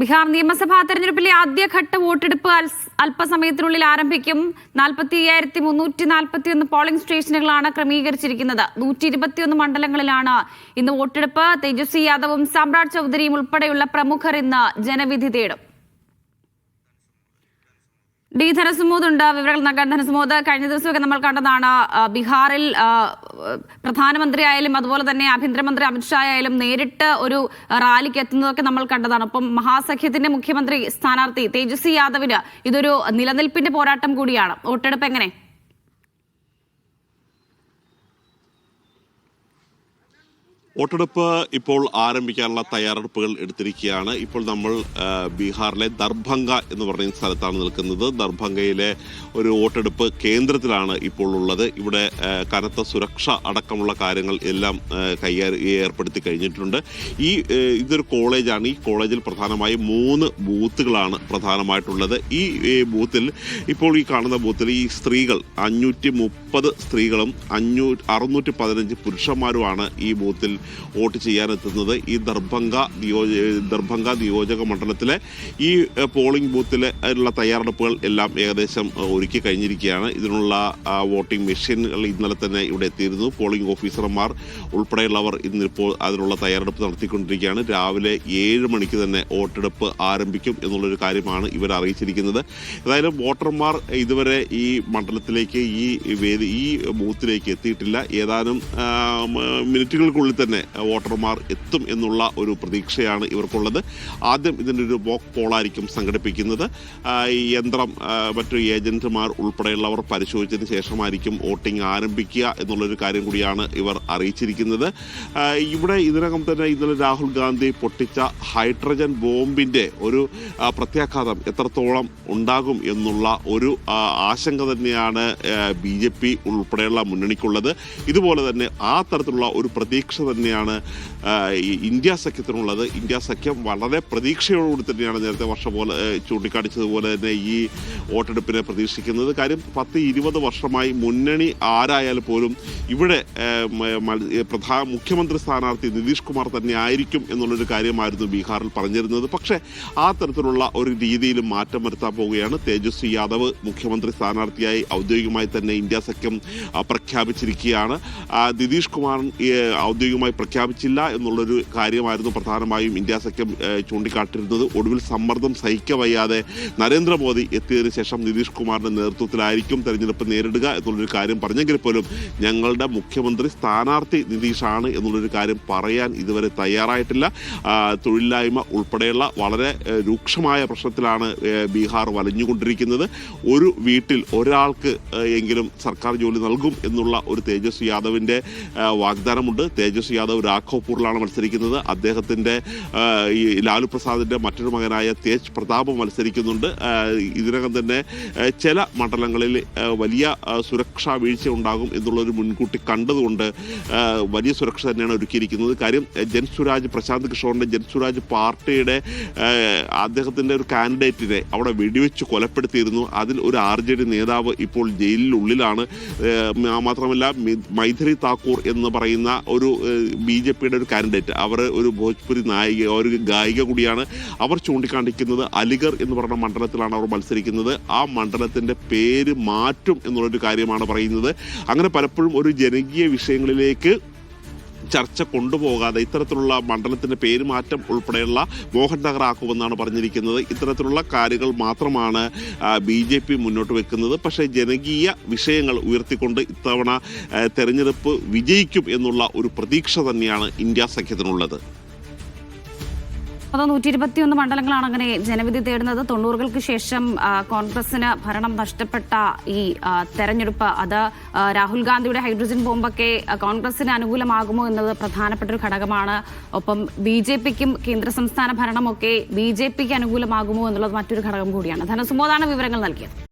ബീഹാർ നിയമസഭാ തെരഞ്ഞെടുപ്പിലെ ആദ്യഘട്ട വോട്ടെടുപ്പ് അല്പസമയത്തിനുള്ളിൽ ആരംഭിക്കും. 45,341 പോളിംഗ് സ്റ്റേഷനുകളാണ് ക്രമീകരിച്ചിരിക്കുന്നത്. 121 മണ്ഡലങ്ങളിലാണ് ഇന്ന് വോട്ടെടുപ്പ്. തേജസ്വി യാദവും സാമ്രാട് ചൌധരിയും ഉൾപ്പെടെയുള്ള പ്രമുഖർ ഇന്ന് ജനവിധി തേടും. ഡി ധനസുമോദ് ഉണ്ട്, വിവരങ്ങൾ നൽകാൻ. ധനസുമോദ്, കഴിഞ്ഞ ദിവസമൊക്കെ നമ്മൾ കണ്ടതാണ് ബീഹാറിൽ പ്രധാനമന്ത്രി ആയാലും അതുപോലെ തന്നെ ആഭ്യന്തരമന്ത്രി അമിത്ഷാ ആയാലും നേരിട്ട് ഒരു റാലിക്ക് എത്തുന്നതൊക്കെ നമ്മൾ കണ്ടതാണ്. ഒപ്പം മഹാസഖ്യത്തിന്റെ മുഖ്യമന്ത്രി സ്ഥാനാർത്ഥി തേജസ്വി യാദവിന് ഇതൊരു നിലനിൽപ്പിന്റെ പോരാട്ടം കൂടിയാണ്. വോട്ടെടുപ്പ് എങ്ങനെ? വോട്ടെടുപ്പ് ഇപ്പോൾ ആരംഭിക്കാനുള്ള തയ്യാറെടുപ്പുകൾ എടുത്തിരിക്കുകയാണ്. ഇപ്പോൾ നമ്മൾ ബീഹാറിലെ ദർഭംഗ എന്ന് പറയുന്ന സ്ഥലത്താണ് നിൽക്കുന്നത്. ദർഭംഗയിലെ ഒരു വോട്ടെടുപ്പ് കേന്ദ്രത്തിലാണ് ഇപ്പോൾ ഉള്ളത്. ഇവിടെ കനത്ത സുരക്ഷ അടക്കമുള്ള കാര്യങ്ങൾ എല്ലാം ഏർപ്പെടുത്തി കഴിഞ്ഞിട്ടുണ്ട്. ഇതൊരു കോളേജാണ്. ഈ കോളേജിൽ പ്രധാനമായും 3 ബൂത്തുകളാണ് പ്രധാനമായിട്ടുള്ളത്. ഈ ബൂത്തിൽ ഇപ്പോൾ ഈ കാണുന്ന ബൂത്തിൽ ഈ സ്ത്രീകൾ 530 സ്ത്രീകളും 615 പുരുഷന്മാരുമാണ് ഈ ബൂത്തിൽ വോട്ട് ചെയ്യാനെത്തുന്നത്. ഈ ദർഭംഗ നിയോജക മണ്ഡലത്തിലെ ഈ പോളിംഗ് ബൂത്തിലെ ഉള്ള തയ്യാറെടുപ്പുകൾ എല്ലാം ഏകദേശം ഒരുക്കി കഴിഞ്ഞിരിക്കുകയാണ്. ഇതിനുള്ള വോട്ടിംഗ് മെഷീനുകൾ ഇന്നലെ തന്നെ ഇവിടെ എത്തിയിരുന്നു. പോളിംഗ് ഓഫീസർമാർ ഉൾപ്പെടെയുള്ളവർ ഇന്നിപ്പോൾ അതിനുള്ള തയ്യാറെടുപ്പ് നടത്തിക്കൊണ്ടിരിക്കുകയാണ്. രാവിലെ 7 മണിക്ക് തന്നെ വോട്ടെടുപ്പ് ആരംഭിക്കും എന്നുള്ളൊരു കാര്യമാണ് ഇവർ അറിയിച്ചിരിക്കുന്നത്. ഏതായാലും വോട്ടർമാർ ഇതുവരെ ഈ മണ്ഡലത്തിലേക്ക് ഈ ബൂത്തിലേക്ക് എത്തിയിട്ടില്ല. ഏതാനും മിനിറ്റുകൾക്കുള്ളിൽ തന്നെ വോട്ടർമാർ എത്തും എന്നുള്ള ഒരു പ്രതീക്ഷയാണ് ഇവർക്കുള്ളത്. ആദ്യം ഇതിൻ്റെ ഒരു മോക്ക് പോളായിരിക്കും സംഘടിപ്പിക്കുന്നത്. ഈ യന്ത്രം മറ്റു ഏജന്റുമാർ ഉൾപ്പെടെയുള്ളവർ പരിശോധിച്ചതിന് ശേഷമായിരിക്കും വോട്ടിംഗ് ആരംഭിക്കുക എന്നുള്ളൊരു കാര്യം കൂടിയാണ് ഇവർ അറിയിച്ചിരിക്കുന്നത്. ഇവിടെ ഇതിനകം തന്നെ ഇന്നലെ രാഹുൽ ഗാന്ധി പൊട്ടിച്ച ഹൈഡ്രജൻ ബോംബിൻ്റെ ഒരു പ്രത്യാഘാതം എത്രത്തോളം ഉണ്ടാകും എന്നുള്ള ഒരു ആശങ്ക തന്നെയാണ് BJP ഉൾപ്പെടെയുള്ള മുന്നണിക്കുള്ളത്. ഇതുപോലെ തന്നെ ആ തരത്തിലുള്ള ഒരു പ്രതീക്ഷ തന്നെയാണ് ഇന്ത്യ സഖ്യത്തിനുള്ളത്. ഇന്ത്യ സഖ്യം വളരെ പ്രതീക്ഷയോടുകൂടി തന്നെയാണ് നേരത്തെ വർഷം പോലെ ചൂണ്ടിക്കാണിച്ചതുപോലെ തന്നെ ഈ വോട്ടെടുപ്പിനെ പ്രതീക്ഷിക്കുന്നത്. കാര്യം 10-20 വർഷമായി മുന്നണി ആരായാലും പോലും ഇവിടെ മുഖ്യമന്ത്രി സ്ഥാനാർത്ഥി നിതീഷ് കുമാർ തന്നെ ആയിരിക്കും എന്നുള്ളൊരു കാര്യമായിരുന്നു ബീഹാറിൽ പറഞ്ഞിരുന്നത്. പക്ഷേ ആ തരത്തിലുള്ള ഒരു രീതിയിലും മാറ്റം വരുത്താൻ പോവുകയാണ്. തേജസ്വി യാദവ് മുഖ്യമന്ത്രി സ്ഥാനാർത്ഥിയായി ഔദ്യോഗികമായി തന്നെ ഇന്ത്യ സഖ്യം പ്രഖ്യാപിച്ചിരിക്കുകയാണ്. നിതീഷ് കുമാർ ഔദ്യോഗികമായി പ്രഖ്യാപിച്ചില്ല എന്നുള്ളൊരു കാര്യമായിരുന്നു പ്രധാനമായും ഇന്ത്യ സഖ്യം ചൂണ്ടിക്കാട്ടിരുന്നത്. ഒടുവിൽ സമ്മർദ്ദം സഹിക്കവയ്യാതെ നരേന്ദ്രമോദി എത്തിയതിനു ശേഷം നിതീഷ് കുമാറിന്റെ നേതൃത്വത്തിലായിരിക്കും തെരഞ്ഞെടുപ്പ് നേരിടുക എന്നുള്ളൊരു കാര്യം പറഞ്ഞെങ്കിൽ പോലും ഞങ്ങളുടെ മുഖ്യമന്ത്രി സ്ഥാനാർത്ഥി നിതീഷാണ് എന്നുള്ളൊരു കാര്യം പറയാൻ ഇതുവരെ തയ്യാറായിട്ടില്ല. തൊഴിലില്ലായ്മ ഉൾപ്പെടെയുള്ള വളരെ രൂക്ഷമായ പ്രശ്നത്തിലാണ് ബീഹാർ വലഞ്ഞുകൊണ്ടിരിക്കുന്നത്. ഒരു വീട്ടിൽ ഒരാൾക്ക് എങ്കിലും സർക്കാർ ജോലി നൽകും എന്നുള്ള ഒരു തേജസ്വി യാദവിൻ്റെ വാഗ്ദാനമുണ്ട്. തേജസ്വി യാദവ് രാഘോപൂറിലാണ് മത്സരിക്കുന്നത്. അദ്ദേഹത്തിൻ്റെ ഈ ലാലു പ്രസാദിൻ്റെ മറ്റൊരു മകനായ തേജ് പ്രതാപ് മത്സരിക്കുന്നുണ്ട്. ഇതിനകം തന്നെ ചില മണ്ഡലങ്ങളിൽ വലിയ സുരക്ഷാ വീഴ്ച ഉണ്ടാകും എന്നുള്ളൊരു മുൻകൂട്ടി കണ്ടതുകൊണ്ട് വലിയ സുരക്ഷ തന്നെയാണ് ഒരുക്കിയിരിക്കുന്നത്. കാര്യം പ്രശാന്ത് കിഷോറിൻ്റെ ജൻസുരാജ് പാർട്ടിയുടെ അദ്ദേഹത്തിൻ്റെ ഒരു കാൻഡിഡേറ്റിനെ അവിടെ വെടിവെച്ച് കൊലപ്പെടുത്തിയിരുന്നു. അതിൽ ഒരു RJD നേതാവ് ഇപ്പോൾ ജയിലിനുള്ളിലാണ്. മാത്രമല്ല മൈഥിലി താക്കൂർ എന്ന് പറയുന്ന ഒരു BJPയുടെ ഒരു കാൻഡിഡേറ്റ്, അവർ ഒരു ഭോജ്പുരി നായിക, ഒരു ഗായിക കൂടിയാണ്. അവർ ചൂണ്ടിക്കാണിക്കുന്നത് അലിഗർ എന്ന് പറയുന്ന മണ്ഡലത്തിലാണ് അവർ മത്സരിക്കുന്നത്. ആ മണ്ഡലത്തിൻ്റെ പേര് മാറ്റും എന്നുള്ളൊരു കാര്യമാണ് പറയുന്നത്. അങ്ങനെ പലപ്പോഴും ഒരു ജനകീയ വിഷയങ്ങളിലേക്ക് ചർച്ച കൊണ്ടുപോകാതെ ഇത്തരത്തിലുള്ള മണ്ഡലത്തിൻ്റെ പേരുമാറ്റം ഉൾപ്പെടെയുള്ള മോഹൻ നഗർ ആക്കുമെന്നാണ് പറഞ്ഞിരിക്കുന്നത്. ഇത്തരത്തിലുള്ള കാര്യങ്ങൾ മാത്രമാണ് BJP മുന്നോട്ട് വെക്കുന്നത്. പക്ഷേ ജനകീയ വിഷയങ്ങൾ ഉയർത്തിക്കൊണ്ട് ഇത്തവണ തെരഞ്ഞെടുപ്പ് വിജയിക്കും എന്നുള്ള ഒരു പ്രതീക്ഷ തന്നെയാണ് ഇന്ത്യ സഖ്യത്തിനുള്ളത്. 121 മണ്ഡലങ്ങളാണ് അങ്ങനെ ജനവിധി തേടുന്നത്. 90-കൾക്ക് ശേഷം കോൺഗ്രസിന് ഭരണം നഷ്ടപ്പെട്ട ഈ തെരഞ്ഞെടുപ്പ്, അത് രാഹുൽ ഗാന്ധിയുടെ ഹൈഡ്രജൻ ബോംബൊക്കെ കോൺഗ്രസിന് അനുകൂലമാകുമോ എന്നത് പ്രധാനപ്പെട്ട ഒരു ഘടകമാണ്. ഒപ്പം BJPക്കും കേന്ദ്ര സംസ്ഥാന ഭരണമൊക്കെ BJPക്ക് അനുകൂലമാകുമോ എന്നുള്ളത് മറ്റൊരു ഘടകം കൂടിയാണ്. ധനസുമോദാണ് വിവരങ്ങൾ നൽകിയത്.